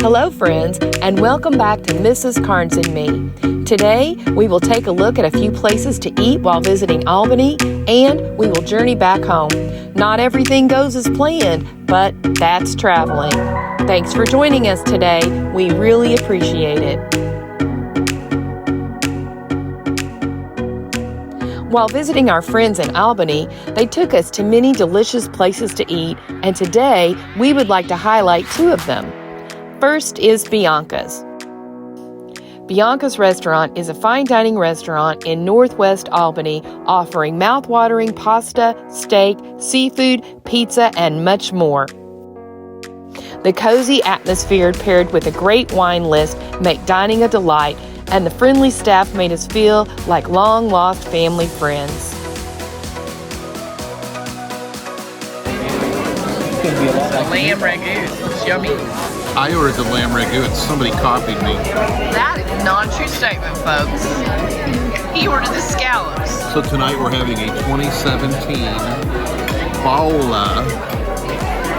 Hello friends, and welcome back to Mrs. Carnes and Me. Today, we will take a look at a few places to eat while visiting Albany, and we will journey back home. Not everything goes as planned, but that's traveling. Thanks for joining us today. We really appreciate it. While visiting our friends in Albany, they took us to many delicious places to eat, and today we would like to highlight two of them. First is Bianca's. Bianca's restaurant is a fine dining restaurant in Northwest Albany, offering mouth-watering pasta, steak, seafood, pizza, and much more. The cozy atmosphere paired with a great wine list make dining a delight, and the friendly staff made us feel like long-lost family friends. The lamb ragu. It's yummy. I ordered the lamb ragu and somebody copied me. That is a non-true statement, folks. He ordered the scallops. So tonight we're having a 2017 Paola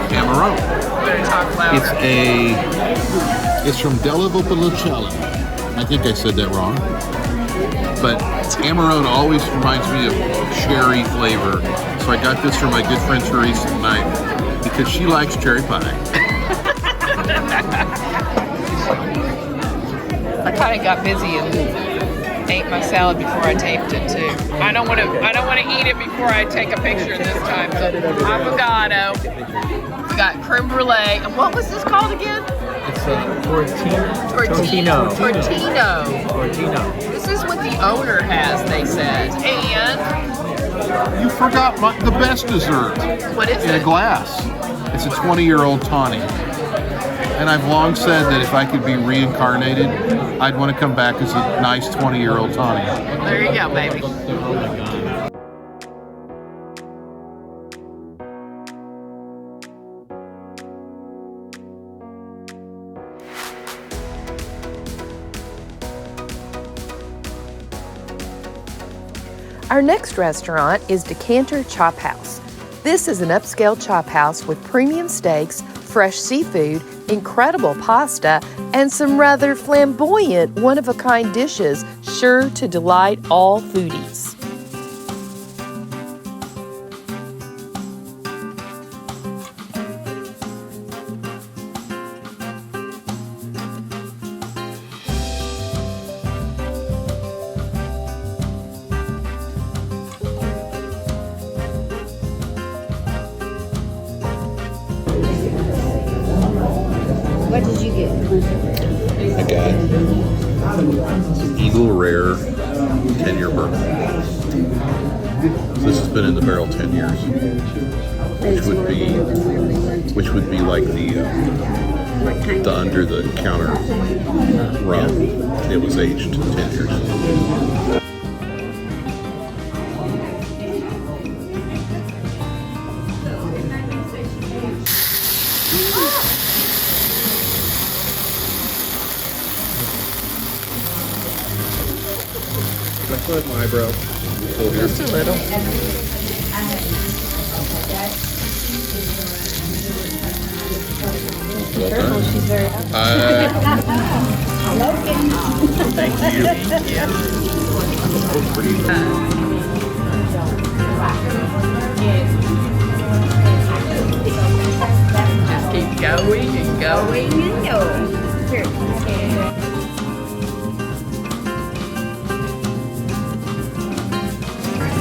Amarone. Better talk louder. It's from Della Valpolicella. I think I said that wrong. But Amarone always reminds me of cherry flavor. So I got this from my good friend Teresa tonight because she likes cherry pie. I kind of got busy and ate my salad before I taped it too. I don't want to eat it before I take a picture this time. So avocado. We got creme brulee. And what was this called again? It's a tortino. This is what the owner has, they said. And You forgot the best dessert. what is In it? a glass. It's a 20-year-old tawny. And I've long said that if I could be reincarnated, I'd want to come back as a nice 20-year-old tawny. There you go, baby. Our next restaurant is Decanter Chophouse. This is an upscale chop house with premium steaks, fresh seafood, incredible pasta, and some rather flamboyant, one-of-a-kind dishes sure to delight all foodies. What did you get? I got Eagle Rare 10-year bourbon. So this has been in the barrel 10 years, which would be like the under the counter rum. It was aged 10 years. Can I put my eyebrow? Just a little. Well done. She's very Thank you. Oh, pretty. Just keep going and going.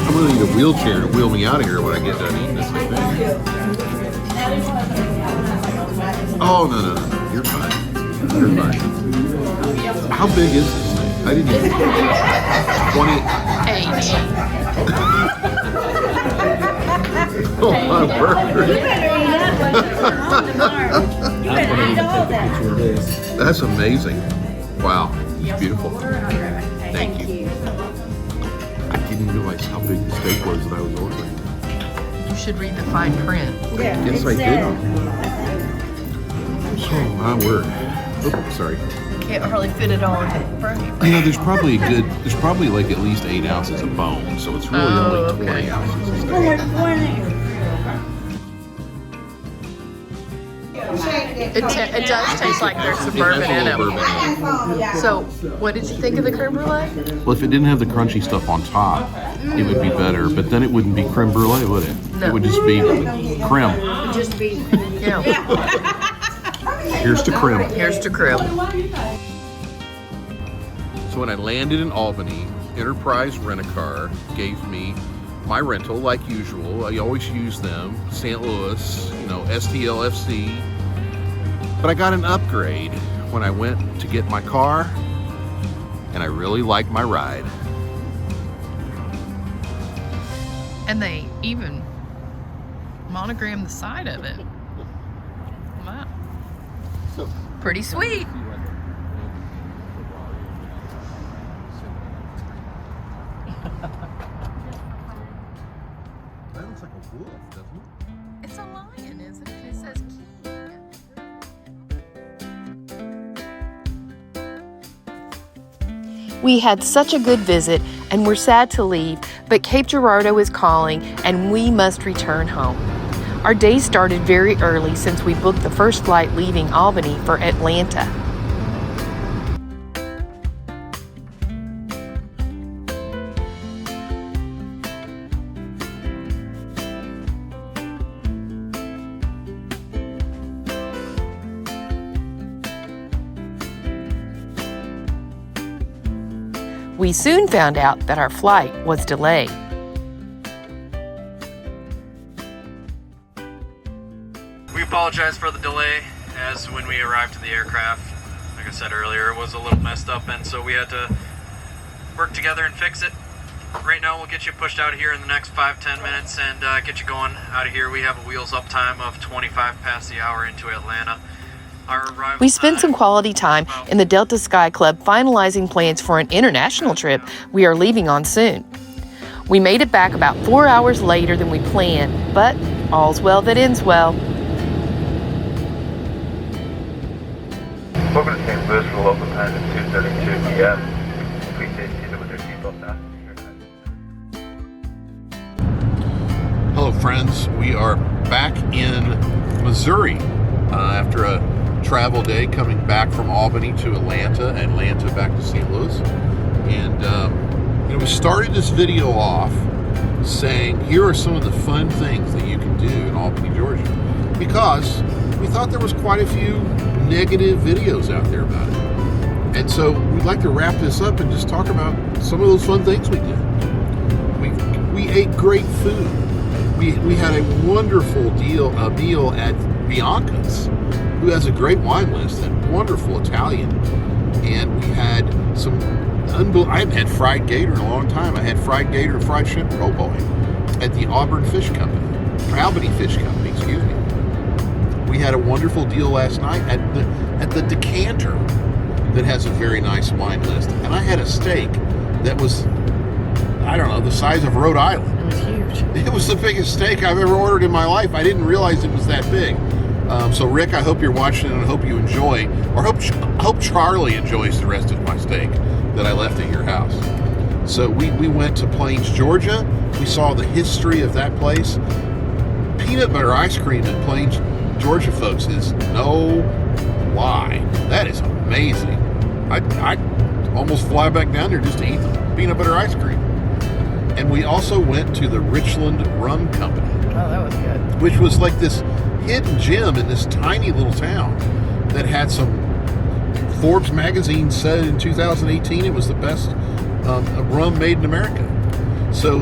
I'm gonna need a wheelchair to wheel me out of here when I get done eating this thing. Oh no, you're fine. You're fine. How big is this thing? I didn't even 8. Oh my word. That's amazing. Wow, it's beautiful. Thank you. I didn't realize how big the steak was that I was ordering. You should read the fine print. Yes, I did. Oh my word. Oops, sorry. Can't hardly fit it all in front of you. You know, there's probably like at least 8 ounces of bone, so it's really only 20 ounces of steak. It does taste like there's some bourbon in it. So, what did you think of the creme brulee? Well, if it didn't have the crunchy stuff on top, it would be better. But then it wouldn't be creme brulee, would it? No. It would just be creme. Just be. Yeah. Here's to creme. Here's to creme. So when I landed in Albany, Enterprise Rent-A-Car gave me my rental like usual. I always use them. St. Louis, STLFC. But I got an upgrade when I went to get my car, and I really liked my ride. And they even monogrammed the side of it. Wow. Pretty sweet. That looks like a wolf, doesn't it? It's a lion, isn't it? It says king. We had such a good visit and we're sad to leave, but Cape Girardeau is calling and we must return home. Our day started very early since we booked the first flight leaving Albany for Atlanta. We soon found out that our flight was delayed. We apologize for the delay, as when we arrived to the aircraft, like I said earlier, it was a little messed up, and so we had to work together and fix it. Right now we'll get you pushed out of here in the next 5-10 minutes and get you going out of here. We have a wheels up time of 25 past the hour into Atlanta. We spent some quality time in the Delta Sky Club finalizing plans for an international trip we are leaving on soon. We made it back about 4 hours later than we planned, but all's well that ends well. Welcome to St. Louis for local time at 2:32 p.m. Please stay seated with your seatbelt fastened. Hello friends, we are back in Missouri after a travel day coming back from Albany to Atlanta back to St. Louis. And we started this video off saying here are some of the fun things that you can do in Albany, Georgia, because we thought there was quite a few negative videos out there about it. And so we'd like to wrap this up and just talk about some of those fun things we did. We ate great food. We had a wonderful meal at Bianca's, who has a great wine list and wonderful Italian. And we had some I haven't had fried gator in a long time. I had fried gator and fried shrimp roll boy at the Albany Fish Company, excuse me. We had a wonderful deal last night at the Decanter that has a very nice wine list. And I had a steak that was, I don't know, the size of Rhode Island. It was huge. It was the biggest steak I've ever ordered in my life. I didn't realize it was that big. So Rick, I hope you're watching and I hope you enjoy, or hope Charlie enjoys the rest of my steak that I left at your house. So we went to Plains, Georgia. We saw the history of that place. Peanut butter ice cream in Plains, Georgia, folks, is no lie. That is amazing. I almost fly back down there just to eat the peanut butter ice cream. And we also went to the Richland Rum Company. Oh, that was good. Which was like this hidden gem in this tiny little town that had some, Forbes magazine said in 2018 it was the best rum made in America. So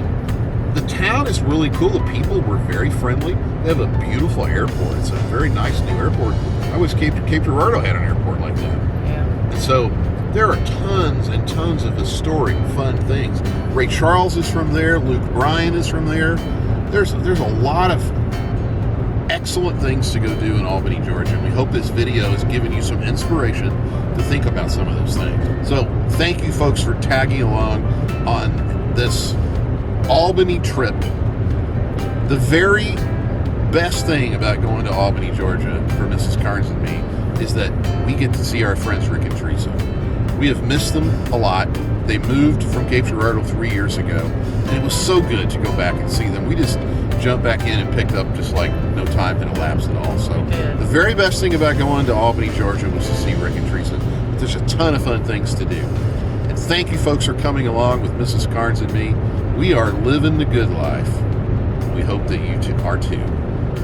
the town is really cool. The people were very friendly. They have a beautiful airport. It's a very nice new airport. I wish Cape Girardeau had an airport like that. Yeah. And so there are tons and tons of historic, fun things. Ray Charles is from there. Luke Bryan is from there. There's a lot of excellent things to go do in Albany, Georgia. We hope this video has given you some inspiration to think about some of those things. So thank you folks for tagging along on this Albany trip. The very best thing about going to Albany, Georgia for Mrs. Carnes and me is that we get to see our friends Rick and Teresa. We have missed them a lot. They moved from Cape Girardeau 3 years ago, and it was so good to go back and see them. We just to jump back in and picked up just like no time had elapsed at all. So the very best thing about going to Albany, Georgia was to see Rick and Teresa. But there's a ton of fun things to do. And thank you folks for coming along with Mrs. Carnes and me. We are living the good life. We hope that you two are too.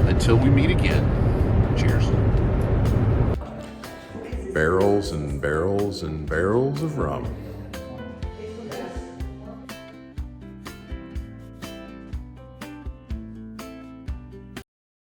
Until we meet again, cheers. Barrels and barrels and barrels of rum.